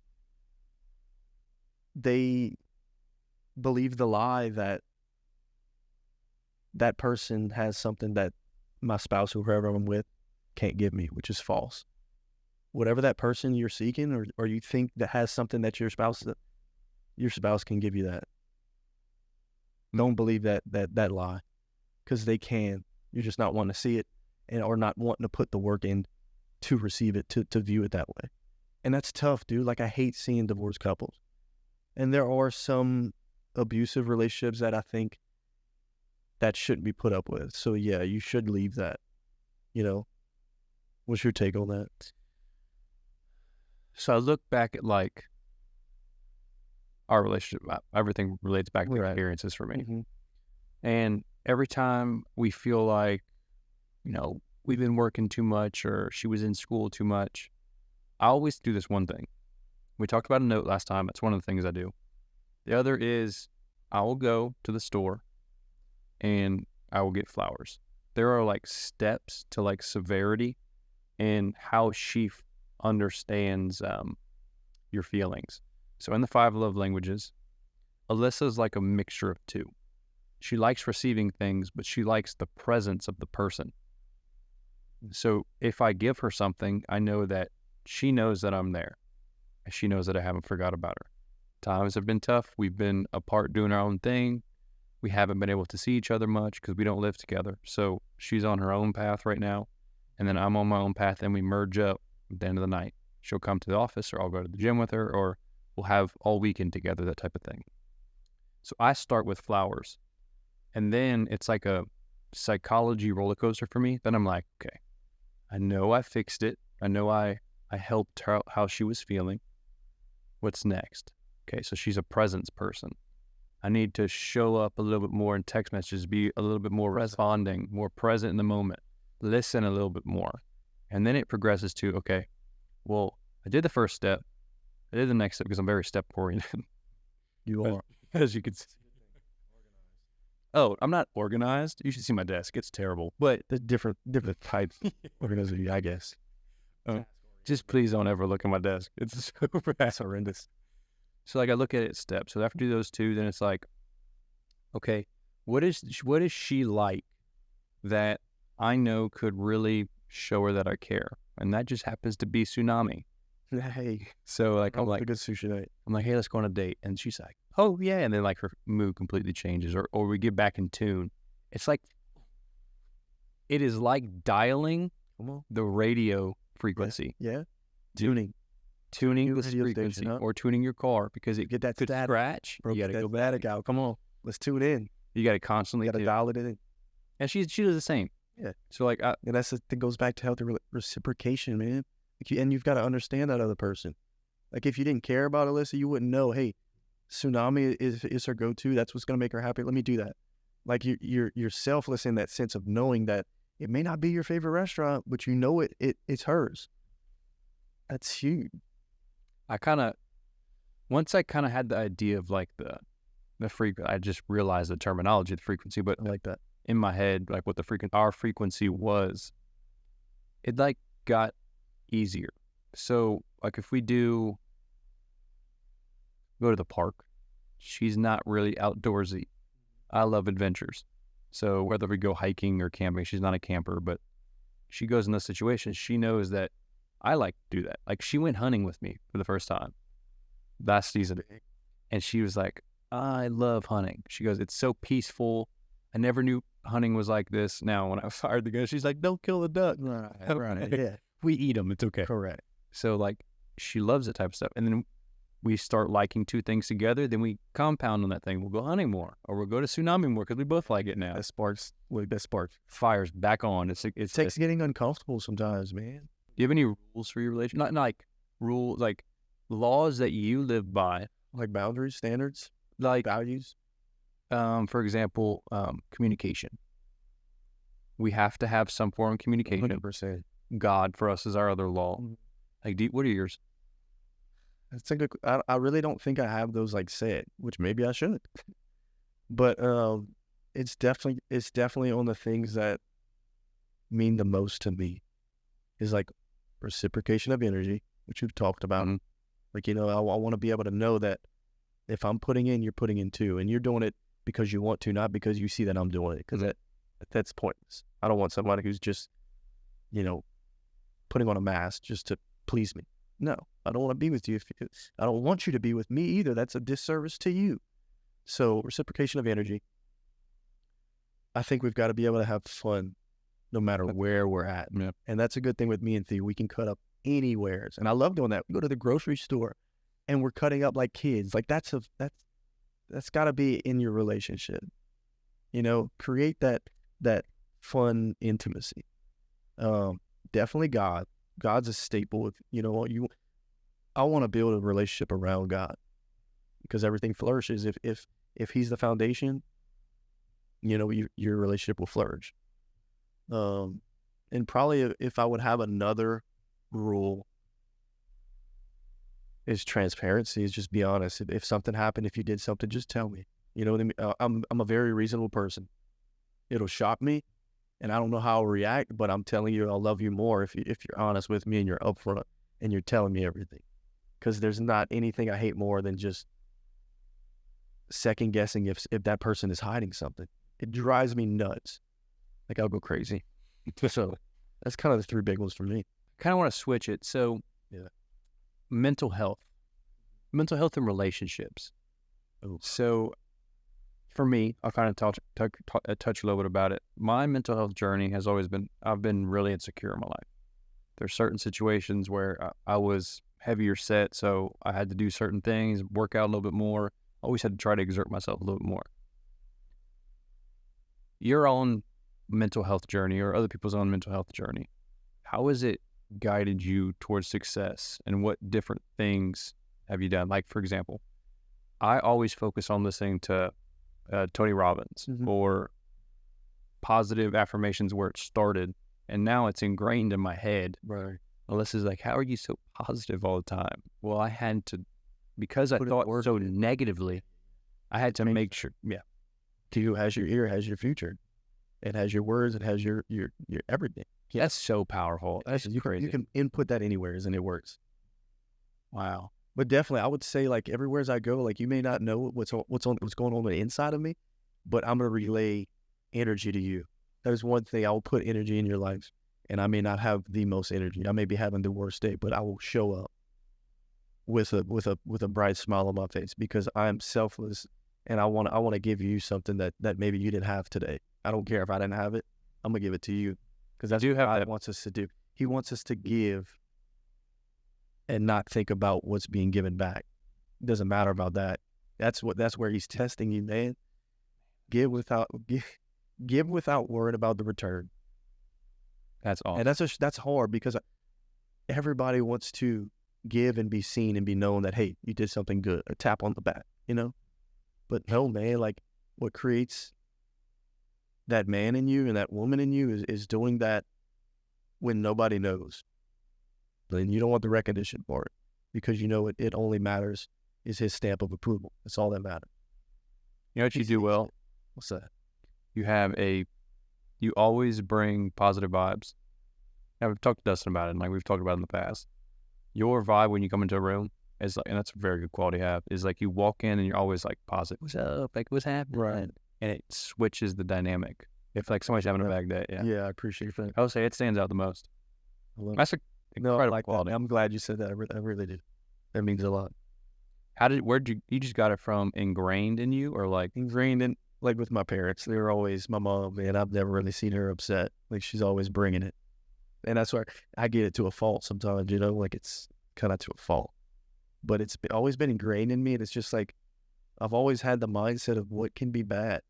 they believe the lie that that person has something that my spouse or whoever I'm with can't give me, which is false. Whatever that person you're seeking or you think that has something that your spouse can give you that. Don't believe that lie, because they can. You're just not wanting to see it or not wanting to put the work in to receive it, to view it that way. And that's tough, dude. I hate seeing divorced couples. And there are some abusive relationships that I think that shouldn't be put up with. So yeah, you should leave that. What's your take on that? So I look back at our relationship. Everything relates back to experiences for me. Mm-hmm. And every time we feel like, we've been working too much or she was in school too much, I always do this one thing. We talked about a note last time. It's one of the things I do. The other is I will go to the store and I will get flowers. There are steps to severity and how she understands your feelings. So in the 5 love languages, Alyssa's a mixture of 2. She likes receiving things, but she likes the presence of the person. So if I give her something, I know that she knows that I'm there. And she knows that I haven't forgot about her. Times have been tough. We've been apart doing our own thing. We haven't been able to see each other much because we don't live together. So she's on her own path right now. And then I'm on my own path, and we merge up at the end of the night. She'll come to the office, or I'll go to the gym with her, or we'll have all weekend together, that type of thing. So I start with flowers. And then it's like a psychology roller coaster for me. Then I'm like, okay, I know I fixed it. I know I helped her how she was feeling. What's next? Okay, so she's a presence person. I need to show up a little bit more in text messages, be a little bit more responding, more present in the moment, listen a little bit more. And then it progresses to, okay, well, I did the first step. I did the next step because I'm very step oriented. You are. As you can see. Oh, I'm not organized. You should see my desk. It's terrible. But The different types of organization, I guess. just please don't ever look at my desk. It's super horrendous. So like I look at it steps. So after I do those two, then it's like, okay, what is she like that I know could really show her that I care? And that just happens to be Tsunami. Hey, So like I'm a like, good sushi night. hey, let's go on a date. And she's like, oh yeah. And then like her mood completely changes, or we get back in tune. It's like, it is like dialing Come on. the radio frequency, Yeah. tuning the radio frequency, station, huh? or tuning your car, because it Get that could static. scratch. Bro, You got to go back. out. Come on. Let's tune in. You got to constantly You got to tune. dial it in. And she does the same. Yeah. So like, And that goes back to healthy reciprocation, man. And you've got to understand that other person. Like if you didn't care about Alyssa, you wouldn't know, hey, Tsunami is her go-to. That's what's going to make her happy. Let me do that. Like you're selfless in that sense of knowing that it may not be your favorite restaurant, but you know it's hers. That's huge. once I kind of had the idea of like the frequency, I just realized the terminology, the frequency, but I like that. in my head, like what our frequency was, it like got easier. So like if we go to the park, she's not really outdoorsy. I love adventures. So whether we go hiking or camping, she's not a camper, but she goes in those situations. She knows that I like to do that. Like she went hunting with me for the first time last season, and she was like, I love hunting. She goes, it's so peaceful. I never knew hunting was like this. Now, when I fired the gun, she's like, don't kill the duck. Right. Yeah. We eat them. It's okay. Correct. So like she loves that type of stuff. And then we start liking two things together. Then we compound on that thing. We'll go hunting more, or we'll go to Tsunami more, because we both like it now. That sparks. Fire's back on. It takes getting uncomfortable sometimes, man. Do you have any rules for your relationship? Not like rules, like laws that you live by. Like boundaries, standards, Like, values. for example, communication. We have to have some form of communication. 100%. God for us is our other law. Like, what are yours? I really don't think I have those like set, which maybe I should. But it's definitely on the things that mean the most to me. Is like reciprocation of energy, which we've talked about. Mm-hmm. Like, I want to be able to know that if I'm putting in, you're putting in too, and you're doing it because you want to, not because you see that I'm doing it. Because that's pointless. I don't want somebody who's just, putting on a mask just to please me. No, I don't want to be with you. I don't want you to be with me either. That's a disservice to you. So reciprocation of energy. I think we've got to be able to have fun no matter where we're at. Yeah. And that's a good thing with me and Theo. We can cut up anywhere. And I love doing that. We go to the grocery store and we're cutting up like kids. Like that's got to be in your relationship. Create that fun intimacy. Definitely God. God's a staple. I want to build a relationship around God, because everything flourishes if He's the foundation. Your relationship will flourish. And probably if I would have another rule, is transparency. Is just be honest. If something happened, if you did something, just tell me. You know what I mean? I'm a very reasonable person. It'll shock me, and I don't know how I'll react, but I'm telling you, I'll love you more if you're honest with me and you're upfront and you're telling me everything. Because there's not anything I hate more than just second guessing if that person is hiding something. It drives me nuts. Like I'll go crazy. So that's kind of the three big ones for me. Kind of want to switch it. So, Yeah. mental health and relationships. Ooh. So, for me, I'll kind of touch a little bit about it. My mental health journey has always been, I've been really insecure in my life. There's certain situations where I was heavier set, so I had to do certain things, work out a little bit more. Always had to try to exert myself a little bit more. Your own mental health journey, or other people's own mental health journey, how has it guided you towards success, and what different things have you done? Like, for example, I always focus on listening to Tony Robbins or positive affirmations where it started, and now it's ingrained in my head. Right. Alyssa's like, how are you so positive all the time? Well, I had to, because I thought so negatively, I had to make sure. Yeah. who has your ear has your future. It has your words. It has your everything. That's so powerful. That's crazy. You can input that anywhere and it works. Wow. But definitely, I would say like everywhere as I go, like you may not know what's going on the inside of me, but I'm gonna relay energy to you. There's one thing, I will put energy in your life, and I may not have the most energy. I may be having the worst day, but I will show up with a bright smile on my face because I am selfless, and I want to give you something that maybe you didn't have today. I don't care if I didn't have it. I'm gonna give it to you because that's what God wants us to do. He wants us to give and not think about what's being given back. It doesn't matter about that. That's where he's testing you, man. Give without worrying about the return. That's awesome. And that's hard because everybody wants to give and be seen and be known that, hey, you did something good, a tap on the back, you know? But no, man, like what creates that man in you and that woman in you is doing that when nobody knows. Then you don't want the recognition for it because you know it only matters is his stamp of approval. That's all that matters. You know what you do well? What's that? You always bring positive vibes. Now, we've talked to Dustin about it, and like we've talked about in the past. Your vibe when you come into a room is like, and that's a very good quality to have, is like you walk in and you're always like positive. What's up? Like, what's happening? Right. And it switches the dynamic. If like somebody's having a bad day, Yeah, I appreciate that. I would say it stands out the most. That's a incredible quality. I'm glad you said that. I really do. That means a lot. Where'd you just got it from ingrained in you or like? Ingrained in, like with my parents. They were always, my mom, man, I've never really seen her upset. Like she's always bringing it. And that's where I get it to a fault sometimes, you know, like it's kind of to a fault. But it's always been ingrained in me. And it's just like, I've always had the mindset of what can be bad.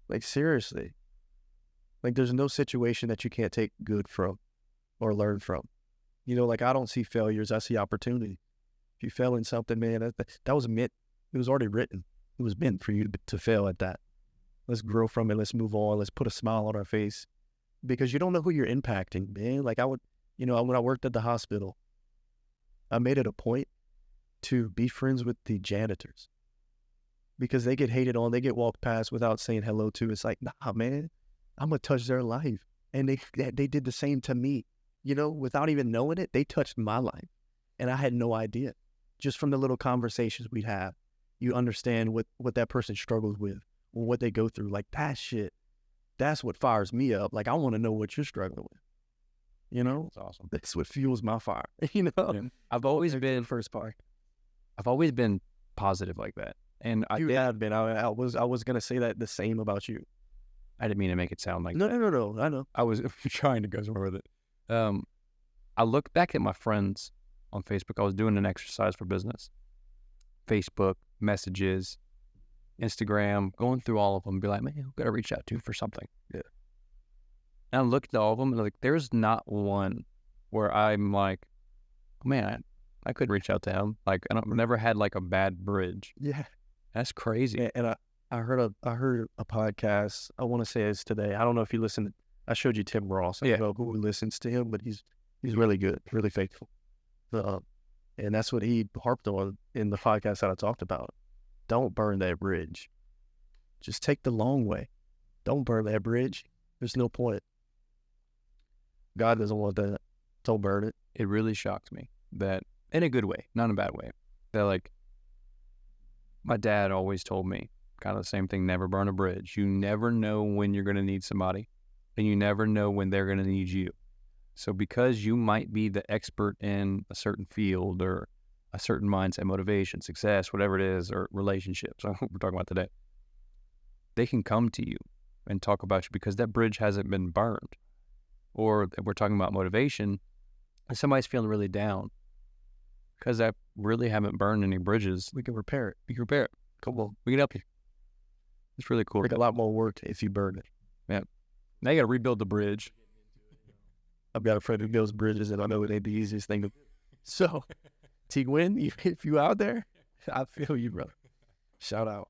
Like seriously. Like there's no situation that you can't take good from or learn from. You know, like I don't see failures, I see opportunity. If you fail in something, man, that was meant, it was already written. It was meant for you to fail at that. Let's grow from it. Let's move on. Let's put a smile on our face because you don't know who you're impacting, man. Like when I worked at the hospital, I made it a point to be friends with the janitors because they get hated on. They get walked past without saying hello to. It's like, nah, man, I'm going to touch their life. And they did the same to me, you know, without even knowing it. They touched my life and I had no idea. Just from the little conversations we'd have, you understand what that person struggles with or what they go through. Like that shit, that's what fires me up. Like I want to know what you're struggling with. You know? That's awesome. That's what fuels my fire. You know? Yeah. I've always been positive like that. And you have been. I was going to say that the same about you. I didn't mean to make it sound like No. I know. I was trying to go somewhere with it. I look back at my friends on Facebook. I was doing an exercise for business. Facebook, messages, Instagram, going through all of them, be like, man, who could I reach out to for something? Yeah. And I looked at all of them, and like, there's not one where I'm like, oh, man, I could reach out to him. Like, I've never had like a bad bridge. Yeah. That's crazy. And I heard a podcast. I want to say it's today. I don't know if you listened. I showed you Tim Ross. I don't know who listens to him, but he's really good, really faithful. And that's what he harped on in the podcast that I talked about. Don't burn that bridge. Just take the long way. Don't burn that bridge. There's no point. God doesn't want that. Don't burn it. It really shocked me that, in a good way, not in a bad way, that like my dad always told me kind of the same thing, never burn a bridge. You never know when you're going to need somebody, and you never know when they're going to need you. So because you might be the expert in a certain field or a certain mindset, motivation, success, whatever it is, or relationships, we're talking about today, they can come to you and talk about you because that bridge hasn't been burned. Or we're talking about motivation, and somebody's feeling really down because I really haven't burned any bridges. We can repair it. We can repair it. Come on. We can help you. It's really cool. Take a lot more work if you burn it. Yeah. Now you got to rebuild the bridge. I've got a friend who builds bridges, and I know it ain't the easiest thing to. So, T. Gwynn, if you out there, I feel you, brother. Shout out.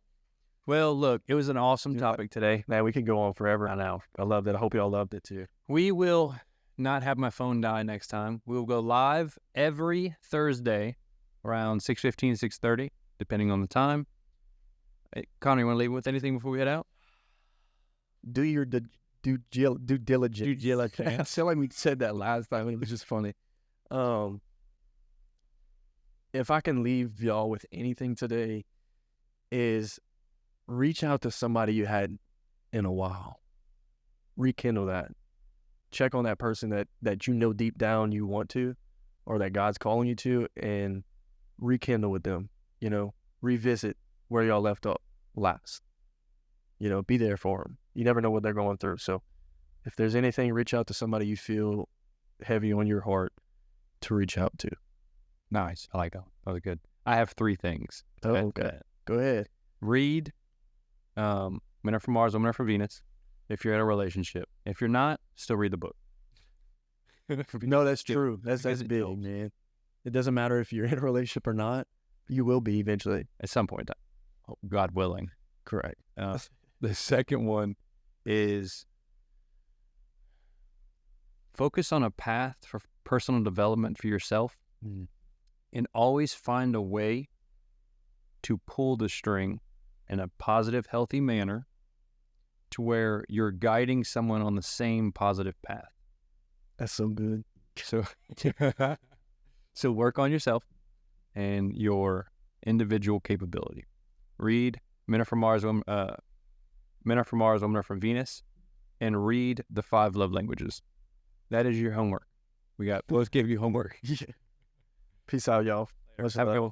Well, look, it was an awesome topic today. Man, we can go on forever. I know. I loved it. I hope y'all loved it too. We will not have my phone die next time. We will go live every Thursday around 6:15, 6:30, depending on the time. Hey, Connor, you want to leave with anything before we head out? Do your due diligence. Due diligence. I feel like we said that last time, and it was just funny. If I can leave y'all with anything today, is reach out to somebody you had in a while. Rekindle that. Check on that person that you know deep down you want to, or that God's calling you to, and rekindle with them. Revisit where y'all left off last. Be there for them. You never know what they're going through. So if there's anything, reach out to somebody you feel heavy on your heart to reach out to. Nice. I like that. That was good. I have 3 things. Oh, okay. Go ahead. Read Men Are From Mars, Women Are From Venus if you're in a relationship. If you're not, still read the book. No, that's true. That's big, man. It doesn't matter if you're in a relationship or not. You will be eventually. At some point, God willing. Correct. The second one is focus on a path for personal development for yourself and always find a way to pull the string in a positive, healthy manner to where you're guiding someone on the same positive path. That's so good. So work on yourself and your individual capability. Read Men Are From Mars, Women Are From Venus, and read the 5 love languages. That is your homework. We both give you homework. Peace out, y'all. Have a good one.